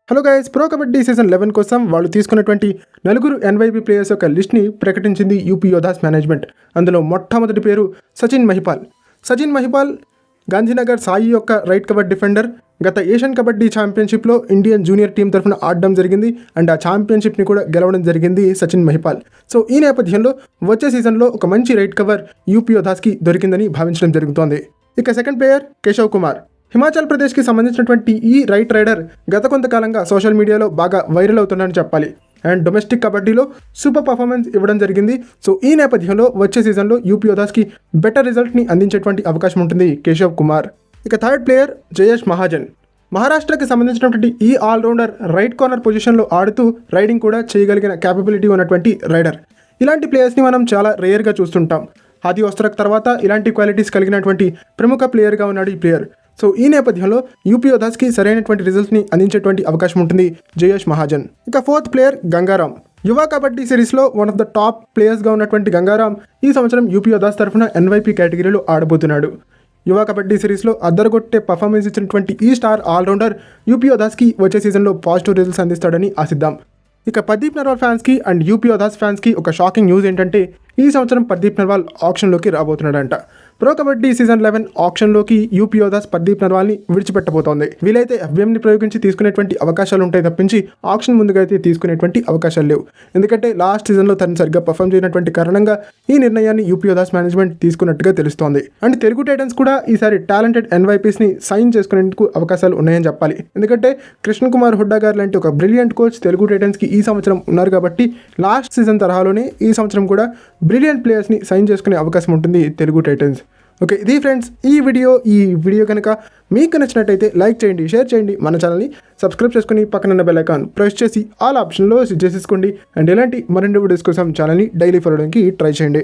Hello guys, pro kabaddi season 11 కోసం వాళ్ళు తీసుకున్నటువంటి నలుగురు ఎన్వైపీ ప్లేయర్స్ యొక్క లిస్ట్ని ప్రకటించింది యూపీ యోధాస్ మేనేజ్మెంట్. అందులో మొట్టమొదటి పేరు సచిన్ మహిపాల్. సచిన్ మహిపాల్ గాంధీనగర్ సాయి యొక్క రైట్ కవర్ డిఫెండర్. గత ఏషియన్ కబడ్డీ ఛాంపియన్షిప్లో ఇండియన్ జూనియర్ టీం తరఫున ఆడడం జరిగింది అండ్ ఆ ఛాంపియన్షిప్ని కూడా గెలవడం జరిగింది సచిన్ మహిపాల్. సో ఈ నేపథ్యంలో వచ్చే సీజన్లో ఒక మంచి రైట్ కవర్ యూపీ యోధాస్కి దొరికిందని భావించడం జరుగుతోంది. ఇక సెకండ్ ప్లేయర్ కేశవ్ కుమార్. హిమాచల్ ప్రదేశ్కి సంబంధించినటువంటి ఈ రైట్ రైడర్ గత కొంతకాలంగా సోషల్ మీడియాలో బాగా వైరల్ అవుతున్నాడని చెప్పాలి. అండ్ డొమెస్టిక్ కబడ్డీలో సూపర్ పర్ఫార్మెన్స్ ఇవ్వడం జరిగింది. సో ఈ నేపథ్యంలో వచ్చే సీజన్లో యూపీ యోధాస్కి బెటర్ రిజల్ట్ని అందించేటువంటి అవకాశం ఉంటుంది కేశవ్ కుమార్. ఇక థర్డ్ ప్లేయర్ జయేష్ మహాజన్. మహారాష్ట్రకి సంబంధించినటువంటి ఈ ఆల్రౌండర్ రైట్ కార్నర్ పొజిషన్లో ఆడుతూ రైడింగ్ కూడా చేయగలిగిన క్యాపబిలిటీ ఉన్నటువంటి రైడర్. ఇలాంటి ప్లేయర్స్ని మనం చాలా రేర్గా చూస్తుంటాం. ఆది వస్త్రక్ తర్వాత ఇలాంటి క్వాలిటీస్ కలిగినటువంటి ప్రముఖ ప్లేయర్గా ఉన్నాడు ఈ ప్లేయర్. సో ఈ నేపథ్యంలో యూపీ యోధాస్కి సరైనటువంటి రిజల్ట్స్ని అందించేటువంటి అవకాశం ఉంటుంది జయేష్ మహాజన్. ఇక ఫోర్త్ ప్లేయర్ గంగారాం. యువ కబడ్డీ సిరీస్లో వన్ ఆఫ్ ద టాప్ ప్లేయర్స్గా ఉన్నటువంటి గంగారాం ఈ సంవత్సరం యూపీ యోధాస్ తరఫున ఎన్వైపీ కేటగిరీలో ఆడబోతున్నాడు. యువ కబడ్డీ సిరీస్లో అద్దరగొట్టే పర్ఫార్మెన్స్ ఇచ్చినటువంటి ఈ స్టార్ ఆల్రౌండర్ యూపీ యోధాస్కి వచ్చే సీజన్లో పాజిటివ్ రిజల్ట్స్ అందిస్తాడని ఆశిద్దాం. ఇక పర్దీప్ నర్వాల్ ఫ్యాన్స్కి అండ్ యూపీ యోధాస్ ఫ్యాన్స్కి ఒక షాకింగ్ న్యూస్ ఏంటంటే ఈ సంవత్సరం పర్దీప్ నర్వాల్ ఆక్షన్లోకి రాబోతున్నాడంట. ప్రో కబడ్డీ సీజన్ 11 ఆక్షన్లోకి యూపీ యోధాస్ పర్దీప్ నర్వాల్ని విడిచిపెట్టబోతోంది. వీలైతే ఎఫ్బిఎంని ప్రయోగించి తీసుకునేటువంటి అవకాశాలు ఉంటాయి తప్పించి ఆక్షన్ ముందుగా అయితే తీసుకునేటువంటి అవకాశాలు లేవు. ఎందుకంటే లాస్ట్ సీజన్లో తను సరిగ్గా పర్ఫామ్ చేయనటువంటి కారణంగా ఈ నిర్ణయాన్ని యూపీ యోధాస్ మేనేజ్మెంట్ తీసుకున్నట్టుగా తెలుస్తోంది. అండ్ తెలుగు టైటన్స్ కూడా ఈసారి టాలెంటెడ్ ఎన్వైపీస్ని సైన్ చేసుకునేందుకు అవకాశాలు ఉన్నాయని చెప్పాలి. ఎందుకంటే కృష్ణ కుమార్ హుడ్డా గారు లాంటి ఒక బ్రిలియంట్ కోచ్ తెలుగు టైటన్స్కి ఈ సంవత్సరం ఉన్నారు కాబట్టి లాస్ట్ సీజన్ తరహాలోనే ఈ సంవత్సరం కూడా బ్రిలియంట్ ప్లేయర్స్ని సైన్ చేసుకునే అవకాశం ఉంటుంది తెలుగు టైటన్స్. ఓకే, ఇది ఫ్రెండ్స్ ఈ వీడియో కనుక మీకు నచ్చినట్టయితే లైక్ చేయండి, షేర్ చేయండి, మన ఛానల్ని సబ్స్క్రైబ్ చేసుకుని పక్కన బెల్ ఐకాన్ ప్రెస్ చేసి ఆల్ ఆప్షన్లో సెట్ చేసేసుకోండి. అండ్ ఇలాంటి మరిన్ని వీడియోస్ కోసం ఛానల్ని డైలీ ఫాలో అవడానికి ట్రై చేయండి.